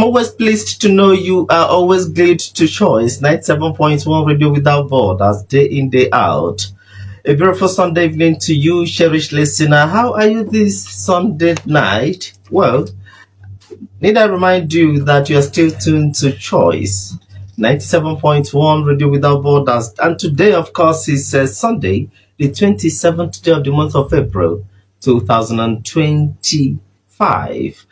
I'm always pleased to know you are always glued to choice. 97.1 Radio Without Borders, day in, day out. A beautiful Sunday evening to you, cherished listener. How are you this Sunday night? Well, need I remind you that you are still tuned to choice. 97.1 Radio Without Borders. And today, of course, is Sunday, the 27th day of the month of April, 2025.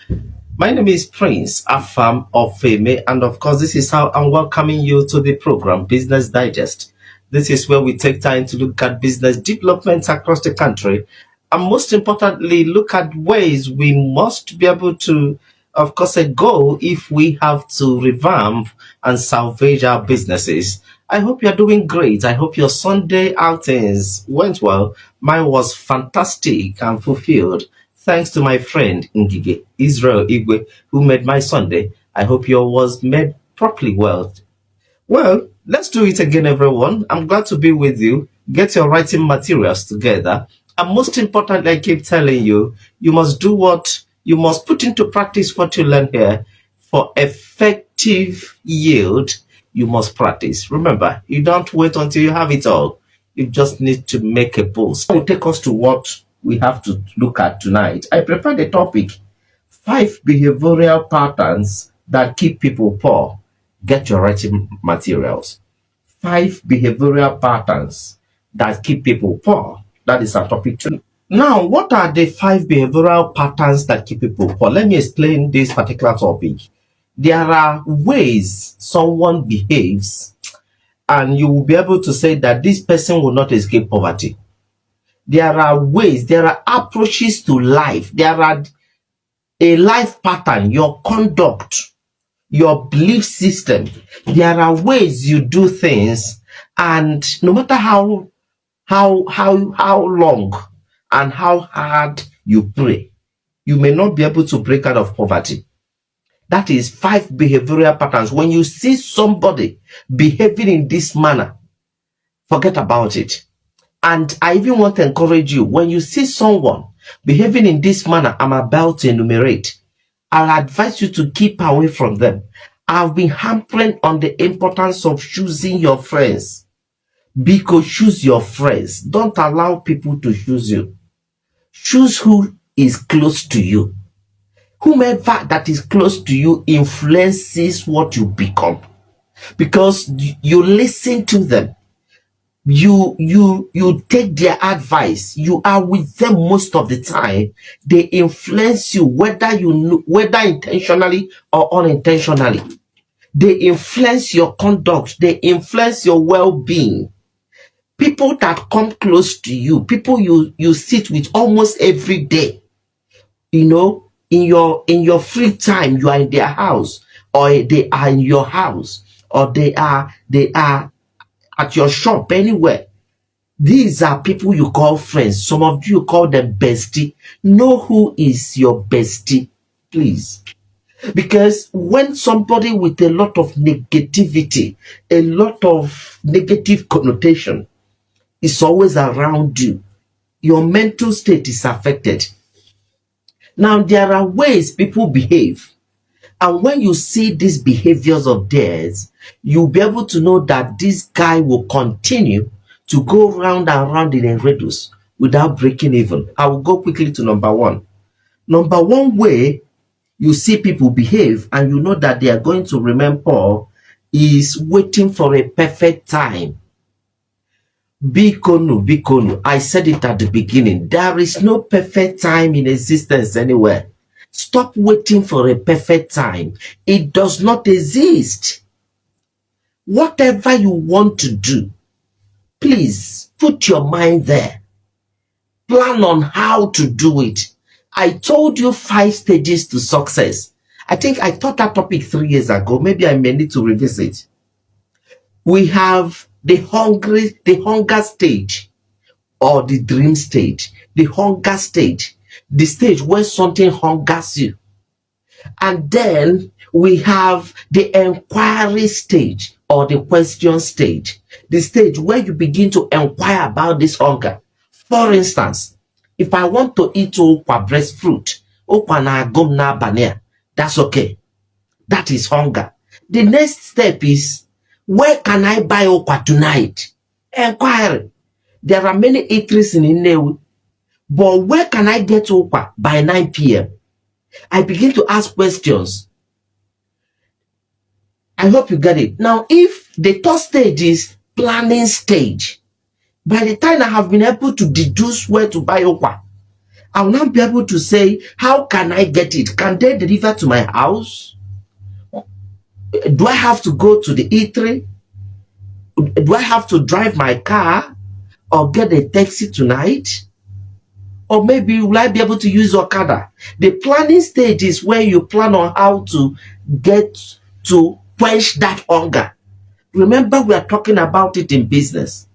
My name is Prince Afam of Fame, and of course, this is how I'm welcoming you to the program, Business Digest. This is where we take time to look at business developments across the country, and most importantly, look at ways we must be able to, of course, go if we have to revamp and salvage our businesses. I hope you're doing great. I hope your Sunday outings went well. Mine was fantastic and fulfilled. Thanks to my friend Ngige, Israel Igwe, who made my Sunday. I hope yours was made properly well. Well, let's do it again, everyone. I'm glad to be with you. Get your writing materials together. And most importantly, I keep telling you, you must put into practice what you learn here. For effective yield, you must practice. Remember, you don't wait until you have it all. You just need to make a boost. It will take us to what we have to look at tonight. I prepared a topic, 5 behavioral patterns that keep people poor. Get your writing materials. 5 behavioral patterns that keep people poor. That is our topic tonight. Now, what are the 5 behavioral patterns that keep people poor? Let me explain this particular topic. There are ways someone behaves, and you will be able to say that this person will not escape poverty. There are ways, there are approaches to life. There are a life pattern, your conduct, your belief system. There are ways you do things, and no matter how long and how hard you pray, you may not be able to break out of poverty. That is 5 behavioral patterns. When you see somebody behaving in this manner, forget about it. And I even want to encourage you, when you see someone behaving in this manner I'm about to enumerate, I'll advise you to keep away from them. I've been hampering on the importance of choosing your friends. Because choose your friends. Don't allow people to choose you. Choose who is close to you. Whomever that is close to you influences what you become. Because you listen to them. You take their advice. You are with them most of the time. They influence you, whether intentionally or unintentionally. They influence your conduct. They influence your well-being. People that come close to you, people you sit with almost every day, in your free time, you are in their house, or they are in your house, or they are at your shop, anywhere. These are people you call friends. Some of you call them bestie. Know who is your bestie, please. Because when somebody with a lot of negativity, a lot of negative connotation is always around you, your mental state is affected. Now, there are ways people behave. And when you see these behaviors of theirs, you'll be able to know that this guy will continue to go round and round in a radius without breaking even. I will go quickly to number 1. Number 1 way you see people behave and you know that they are going to remain poor is waiting for a perfect time. Bikonu, I said it at the beginning. There is no perfect time in existence anywhere. Stop waiting for a perfect time. It does not exist. Whatever you want to do, please put your mind there. Plan on how to do it. I told you 5 stages to success. I think I taught that topic 3 years ago. Maybe I may need to revisit. We have the hunger stage, or the dream stage, the hunger stage, the stage where something hungers you. And then we have the inquiry stage, or the question stage, the stage where you begin to inquire about this hunger. For instance, if I want to eat okwa breast fruit, okwa na agum na banana, that's okay. That is hunger. The next step is, where can I buy okwa tonight? Inquiry. There are many eateries in Nnewi, but where can I get okwa by 9 p.m.? I begin to ask questions. I hope you get it. Now, if the third stage is planning stage, by the time I have been able to deduce where to buy okwa, I will not be able to say, how can I get it? Can they deliver to my house? Do I have to go to the eatery? Do I have to drive my car or get a taxi tonight? Or maybe will I be able to use Okada? The planning stage is where you plan on how to get to quench that hunger. Remember, we are talking about it in business.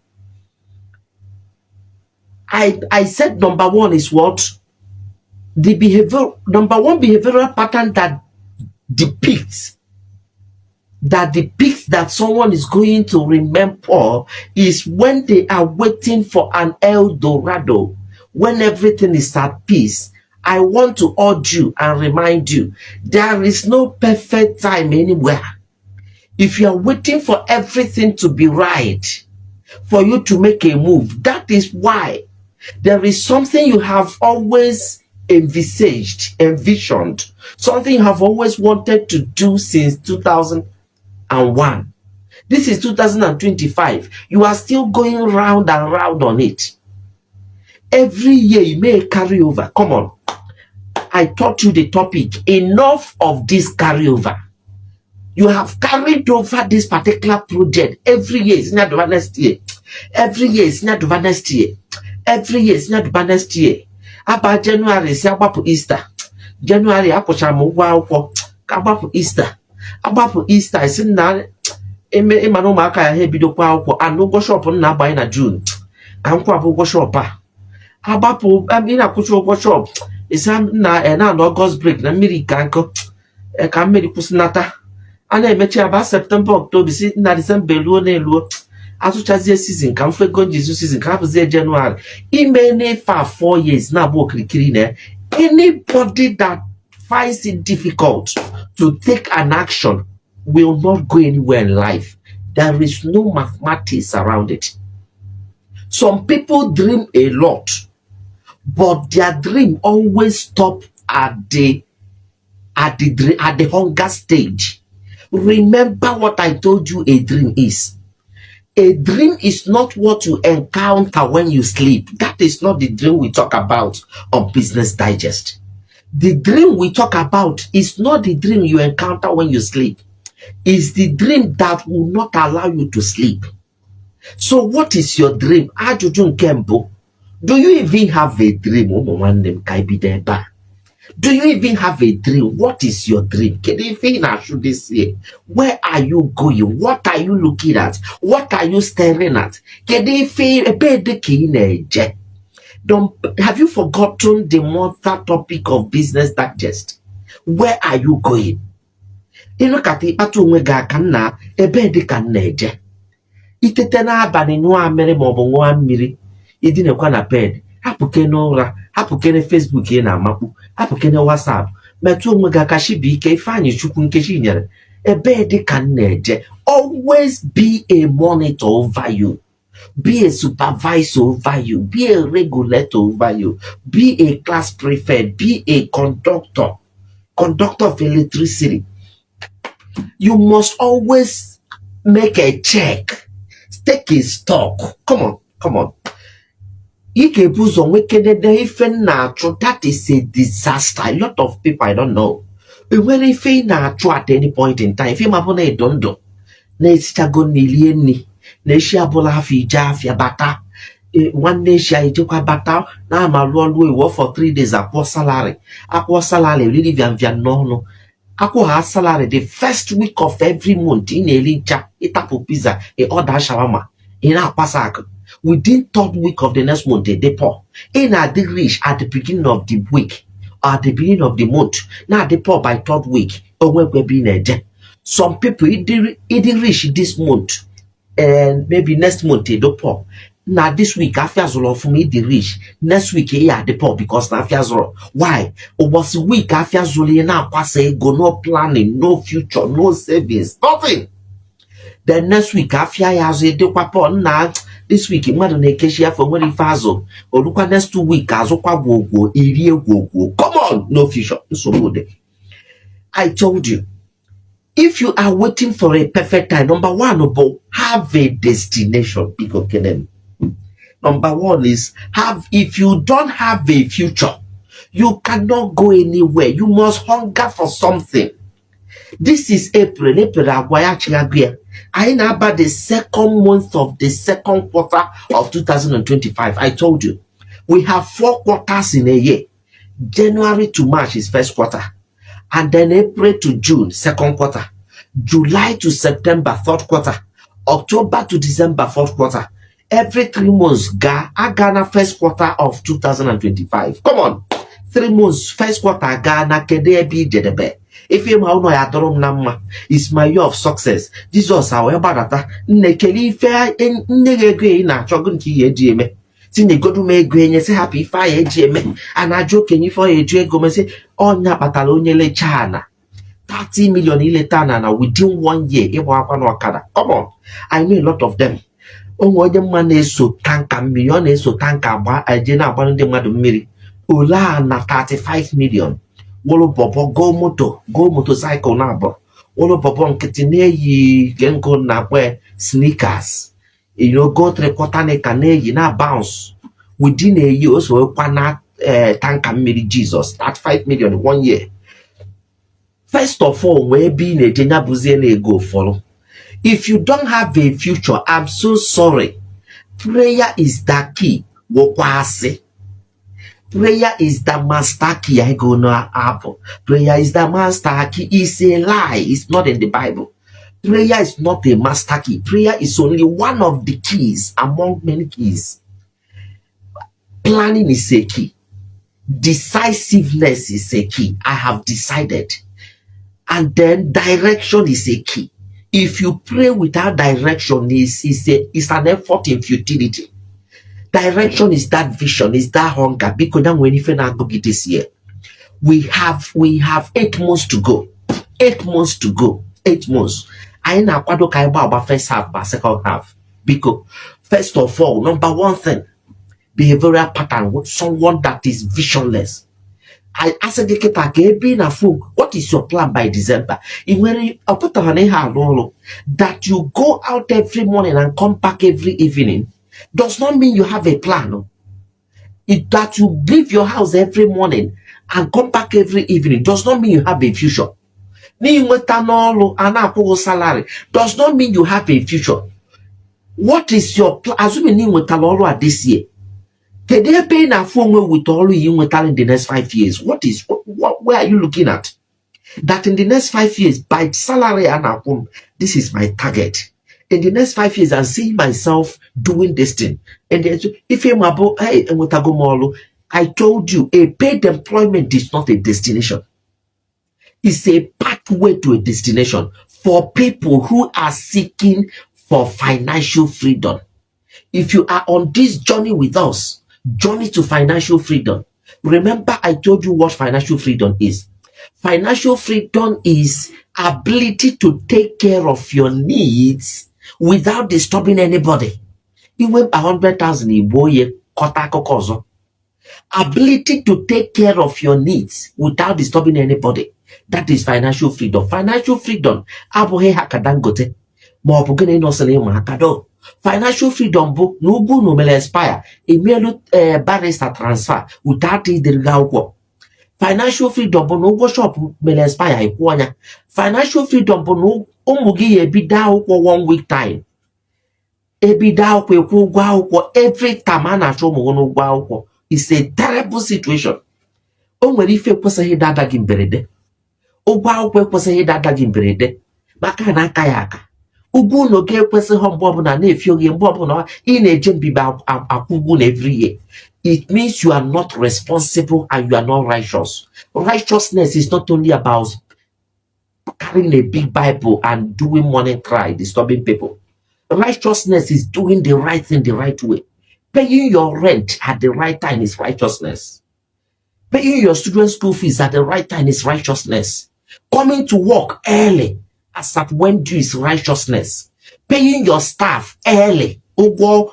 I said number one is what? The number one behavioral pattern that depicts that someone is going to remember is when they are waiting for an El Dorado, when everything is at peace. I want to urge you and remind you, there is no perfect time anywhere. If you are waiting for everything to be right for you to make a move, that is why there is something you have always envisioned, something you have always wanted to do since 2001. This is 2025. You are still going round and round on it. Every year you may carry over. Come on. I taught you the topic. Enough of this carryover. You have carried over this particular project every year. It's not the next year. Every year it's not the next year. Every year it's not the next year. About January, it's about Easter. January, I push about Easter. About Easter, it's in that. Emmanuel Maka here be do and no go shop on na buy na June. I'm go shop. About I mean, I could go shop. It's na August break. Na miri kanko. Can make pusinata. And I met you about September, October, na December, luo. As much as this season, can for go Jesus season, can say January. It may for 4 years now. Anybody that finds it difficult to take an action will not go anywhere in life. There is no mathematics around it. Some people dream a lot, but their dream always stop at the hunger stage. Remember what I told you a dream is. A dream is not what you encounter when you sleep. That is not the dream we talk about on Business Digest. The dream we talk about is not the dream you encounter when you sleep. It's the dream that will not allow you to sleep. So what is your dream? Ajujun Kembo, do you even have a dream? Do you even have a dream? What is your dream? Where are you going? What are you looking at? What are you staring at? Have you forgotten the mother topic of Business Digest? Where are you going? Itete na abani nwa mere maọbụ nwa mmiri idinekwa na bed hapụke n'ụra hapụke na Facebook na amakpu hapụke na WhatsApp metụ onwe gị aka shibi ike Ifeanyị Chukwu Nkechi nyere ebe dị ka na-eje. Always be a monitor over you, be a supervisor over you, be a regulator over you, be a class prefect, be a conductor of electricity. You must always make a check. Take a stock. Come on. That is a disaster. A lot of people, I don't know. When if at any point in time, if you don't do, go nilieni, bola fija bata. One day she bata. Now my Lord we work for 3 days. Aqua salary, really no. Ako has salary the first week of every month in a lincha, itapo pizza, a order shawarma, in our pasak. Within 3rd week of the next month, they pour. In a the rich at the beginning of the week, or at the beginning of the month. Now they pour by 3rd week, or when we're being a day. Some people it rich this month, and maybe next month they don't pour. Now this week after zero for me the rich. Next week yeah the poor because na after zero. Why? It was week after zero now say go no planning, no future, no savings, nothing. Then next week after ya zo de kwapo na this week mmadụ na-ekechi afọ nwere ife azụ olukwa next 2 week azụkwa gwogwo iri egwogwo. Come on, no future. I told you, if you are waiting for a perfect time, number one, have a destination. Number one is if you don't have a future, you cannot go anywhere. You must hunger for something. This is April. I know about the second month of the second quarter of 2025. I told you, we have 4 quarters in a year. January to March is first quarter. And then April to June, second quarter. July to September, third quarter. October to December, fourth quarter. Every 3 months, Ghana first quarter of 2025. Come on. 3 months, first quarter, Ghana, Kedebi, Jedebe. If you know ya dorom nama, it's my year of success. Jesus, however, that nekeli fair in negre na chogun ki ye jeme. Sine go to me green, say happy fire jeme. And I joke you for a drink go say, oh na Patalonia le chana. 30 million iletana na within 1 year. Come on. I know a lot of them. Oh, what the man is so tanka million is so tanka ba I jena abandon the madam miri. Ola na 35 million. Wolo bobo go motorcycle na bo. Wolo bobo nkitine yi gengo na wear sneakers. You know, go 3/4 ne kane yi na bounce. Within a year also na tanka miri Jesus. That 5 million in 1 year. First of all, where being a jenya buziene go follow. If you don't have a future, I'm so sorry. Prayer is the key. Wokwase. Prayer is the master key. I go no apple. Prayer is the master key. It's a lie. It's not in the Bible. Prayer is not a master key. Prayer is only one of the keys among many keys. Planning is a key. Decisiveness is a key. I have decided. And then direction is a key. If you pray without direction, it's an effort in futility. Direction is that vision, is that hunger. Because now when you not go get this year, we have 8 months to go. 8 months to go. 8 months. I na kwado kai about first half, but second half. Because first of all, number one thing, behavioral pattern with someone that is visionless. I asked the kepa being a fool. What is your plan by December? That you go out every morning and come back every evening does not mean you have a plan. That you leave your house every morning and come back every evening does not mean you have a future. Salary does not mean you have a future. What is your plan? Assuming you this year. Can they pay a phone with all you in the next 5 years? Where are you looking at? That in the next 5 years, by salary and home, this is my target. In the next 5 years, I'm seeing myself doing this thing. And then, if you're about, hey, I told you, a paid employment is not a destination. It's a pathway to a destination for people who are seeking for financial freedom. If you are on this journey with us, journey to financial freedom, remember I told you what financial freedom is. Financial freedom is ability to take care of your needs without disturbing anybody. Even 100,000 iboye kota kokozo. Ability to take care of your needs without disturbing anybody. That is financial freedom. Financial freedom. Abohe hakadangote. Mo bugene no sele mo hakado. Financial freedom book no bu no mele expire. Email barrister transfer without the gauko. Financial freedom no go shop mele expire ikwanya. Financial freedom no umugi ebida ukwo 1 week time. Ebida ukwo gwa ukwo every time ana show mo no gwa ukwo. It's a terrible situation. O nwere ife kwesịghị dada gị mberede. Ụgwọ akwụkwọ ekwesịghị dada gị mberede. Maka na aka ya aka. Ụgwọ ụlọ gị ekwesịghị mgbe ọbụla na-efi oge mgbe ọbụla ị na-eje mbibi akwụ ụgwọ na every year. It means you are not responsible and you are not righteous. Righteousness is not only about carrying a big Bible and doing morning cry, disturbing people. Righteousness is doing the right thing the right way. Paying your rent at the right time is righteousness. Paying your student school fees at the right time is righteousness. Coming to work early as at when due is righteousness. Paying your staff early. About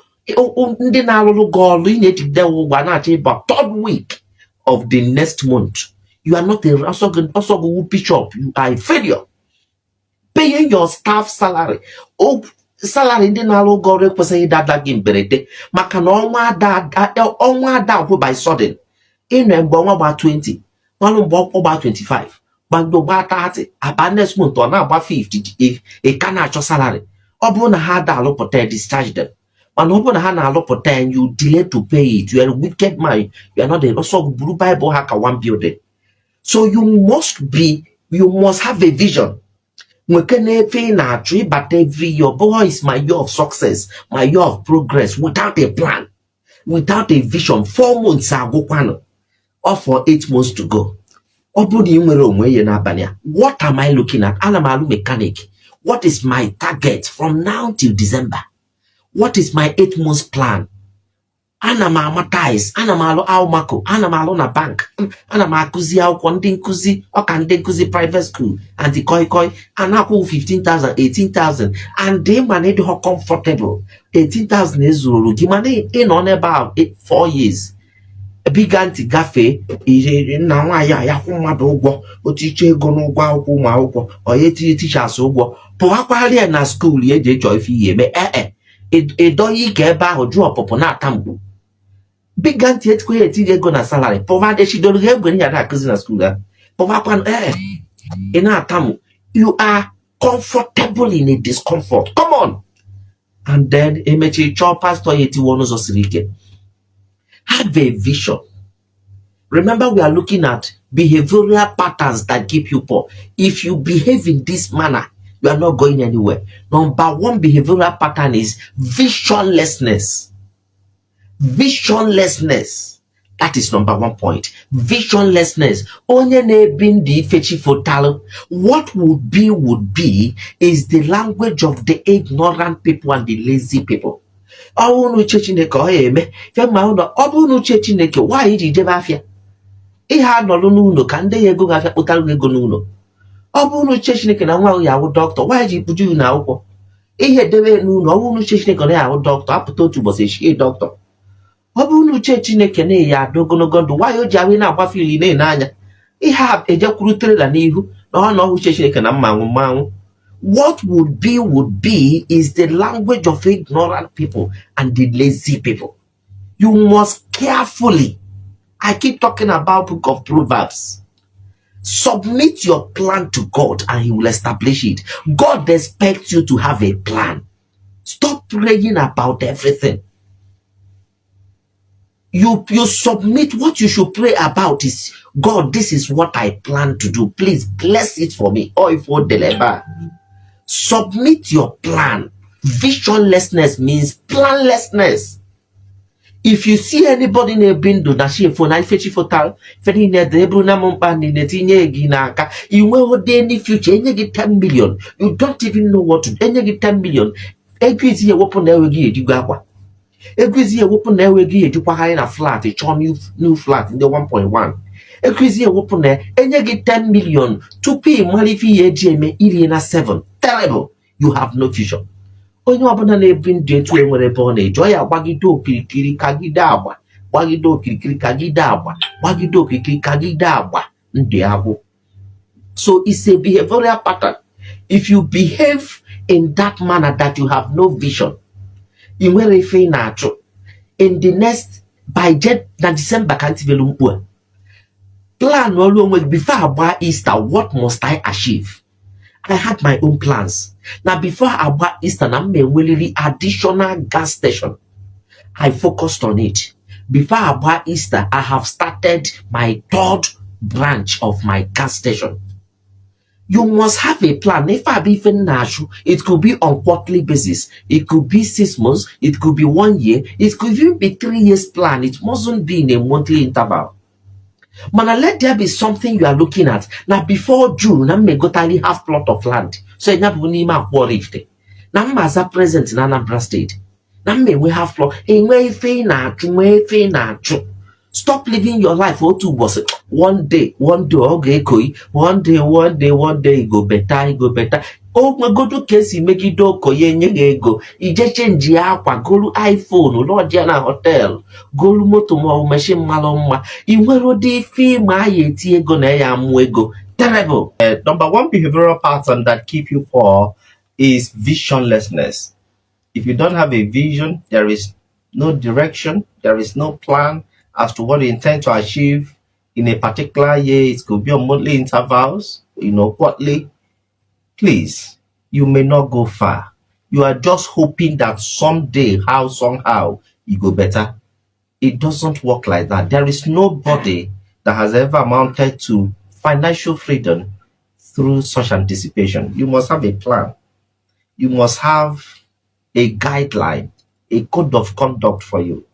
third week of the next month. You are not a bishop. You are a failure. Paying your staff salary. Salary ndị na-alụ ụgwọ ọrụ ekwesịghị ịdada gị mberede maka na ọnwa ada by sudden ịnọ mgbe ọnwa gba 20 ọnụ mgbe ọkpọ gba 25 gbagbo gba 30 aba next month ọ na-agba 50 ị ka na-achọ salary. Ọ bụrụ na ha ada alụpụta discharge them, mana ọ bụrụ na ha na-alụpụta you delay to pay it, you are a wicked man, you are not a also buru Bible ha ka one building. So you must have a vision. But every year, boy, is my year of success, my year of progress, without a plan, without a vision. 4 months ago, or for 8 months to go. What am I looking at? I'm mechanic. What is my target from now till December? What is my 8 months plan? Ana m amatize, ana m alụ alụmako, ana m alụ na bank, ana m akụzi akwụkwọ ndị nkụzi ọka ndị nkụzi private school and the koi and akwụ 15,000, 18,000 and the man ịdị ho comfortable 18,000 ezuru gị mana ị nọ n'ebe ahụ 4 years biga ntị gafee ire na nwaanyị a ya kwụ mmadụ ụgwọ otiche ego n'ụgwọ akwụkwọ ụmụ akwụkwọ onye tinye teachers ụgwọ pụwakwarịa na school ya eji echọ ife ihe eme edoyi ike ebe ahụ jụọ ọpụpụ na-ata mgbu big anti etikwe etinye ego na salary provide shidoro ga egwe ya na-akụzi na school ha pụwakwa ị na-atamu. You are comfortable in a discomfort. Come on. And then emechi chọọ pastor ya etiwe ọnụ ụzọ siri ike. Have a vision. Remember, we are looking at behavioral patterns that keep you poor. If you behave in this manner, you are not going anywhere. Number one behavioral pattern is visionlessness. Visionlessness. That is number one point. Visionlessness. What would be is the language of the ignorant people and the lazy people. Why did you had no no can they go after no? Obu Chineke na nwa ya wụ doctor. Why did you put you now? Ihe debe no no Chineke na ya wụ doctor. Apụta otu ụbọchị shi doctor. Obu Chineke na ya dogonogo ndụ. Why o ji awi na agbafili na anya? Ihe ejekwurutere la n'ihu na ọ na Chineke na mmanwụ. What would be is the language of ignorant people and the lazy people. You must carefully, I keep talking about book of Proverbs. Submit your plan to God and he will establish it. God expects you to have a plan. Stop praying about everything. You submit. What you should pray about is, God, this is what I plan to do. Please bless it for me. Or if you deliver. Submit your plan. Visionlessness means planlessness. If you see anybody in a window that she for night fetchy for tal, fetching the Bruna Mompani, Netinye Ginaka, you will any future, any get 10 million. You don't even know what to do. Any get 10 million. Every year, open there will give you Gagua. Every year, open there will give you a flat, a new flat in the 1.1. Every year, open there, and you get 10 million to pay money fee, GMA, Iliana 7. Terrible. You have no future. Onye ọbụla na-ebi ndụ etu enwere ebe ọ na-eje ya gbagide okirikiri kagide agba gbagide okirikiri kagide agba gbagide okirikiri kagide agba ndụ agwụ. So it's a behavioral pattern. If you behave in that manner that you have no vision, ị nwere ife na-achụ in the next by December ka ntị velu mkpu a plan ọrụ onwe before agba Easter. What must I achieve? I had my own plans. Now, before about Easter, I'm a additional gas station. I focused on it. Before about Easter, I have started my 3rd branch of my gas station. You must have a plan. If I be financial, it could be on quarterly basis. It could be 6 months. It could be 1 year. It could even be 3 years plan. It mustn't be in a monthly interval. Man, let there be something you are looking at. Now, before June, I may go tally half plot of land. So, I have to name a war if they. Now, I'm present in Anambra State. That mean we have flaw. Stop living your life. One day, okay, one day, it go better, it go better. Oh my god, okay, see, make it do koye nye go. Ije change akwa, golu iPhone, no na hotel, golu moto mo machine maloma. Inwero di fi ma yeti ego na ya mu ego. Terrible. Number one behavioral pattern that keep you poor is visionlessness. If you don't have a vision, there is no direction, there is no plan as to what you intend to achieve in a particular year. It could be on monthly intervals, quarterly. Please, you may not go far. You are just hoping that someday, somehow, you go better. It doesn't work like that. There is nobody that has ever amounted to financial freedom through such anticipation. You must have a plan. You must have a guideline, a code of conduct for you.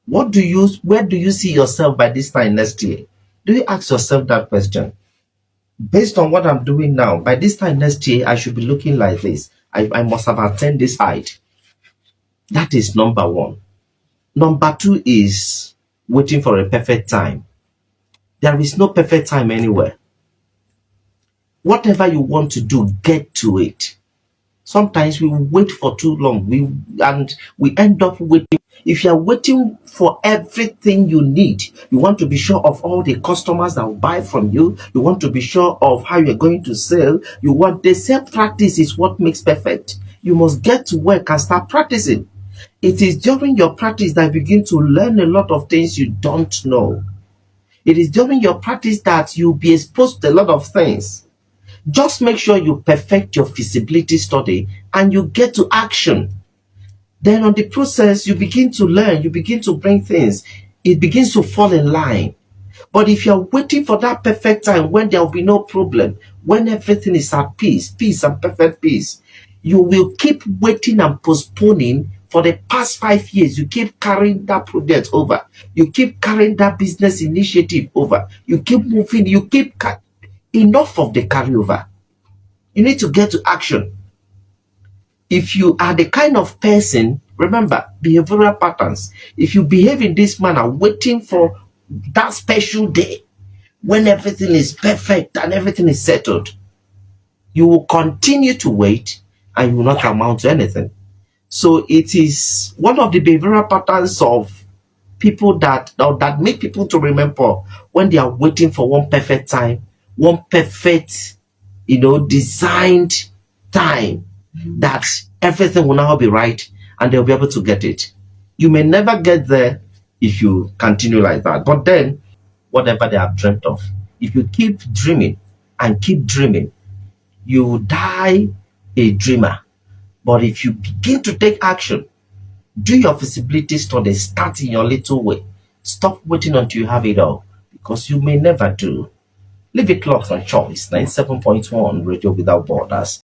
Where do you see yourself by this time next year? Do you ask yourself that question? Based on what I'm doing now, by this time next year, I should be looking like this. I must have attained this height. That is number one. Number two is waiting for a perfect time. There is no perfect time anywhere. Whatever you want to do, get to it. Sometimes we wait for too long. We end up waiting. If you're waiting for everything you need, you want to be sure of all the customers that will buy from you. You want to be sure of how you're going to sell. They say practice is what makes perfect. You must get to work and start practicing. It is during your practice that you begin to learn a lot of things you don't know. It is during your practice that you'll be exposed to a lot of things. Just make sure you perfect your feasibility study and you get to action. Then on the process, you begin to learn, you begin to bring things. It begins to fall in line. But if you're waiting for that perfect time when there will be no problem, when everything is at peace and perfect peace, you will keep waiting and postponing for the past 5 years. You keep carrying that project over. You keep carrying that business initiative over. You keep moving, enough of the carryover. You need to get to action. If you are the kind of person, remember, behavioral patterns. If you behave in this manner, waiting for that special day when everything is perfect and everything is settled, you will continue to wait and you will not amount to anything. So it is one of the behavioral patterns of people that make people to remember when they are waiting for one perfect time, one perfect, designed time that everything will now be right and they'll be able to get it. You may never get there if you continue like that. But then, whatever they have dreamt of, if you keep dreaming and keep dreaming, you die a dreamer. But if you begin to take action, do your feasibility study, start in your little way. Stop waiting until you have it all, because you may never do. Leave it locked on Choice 97.1 Radio Without Borders.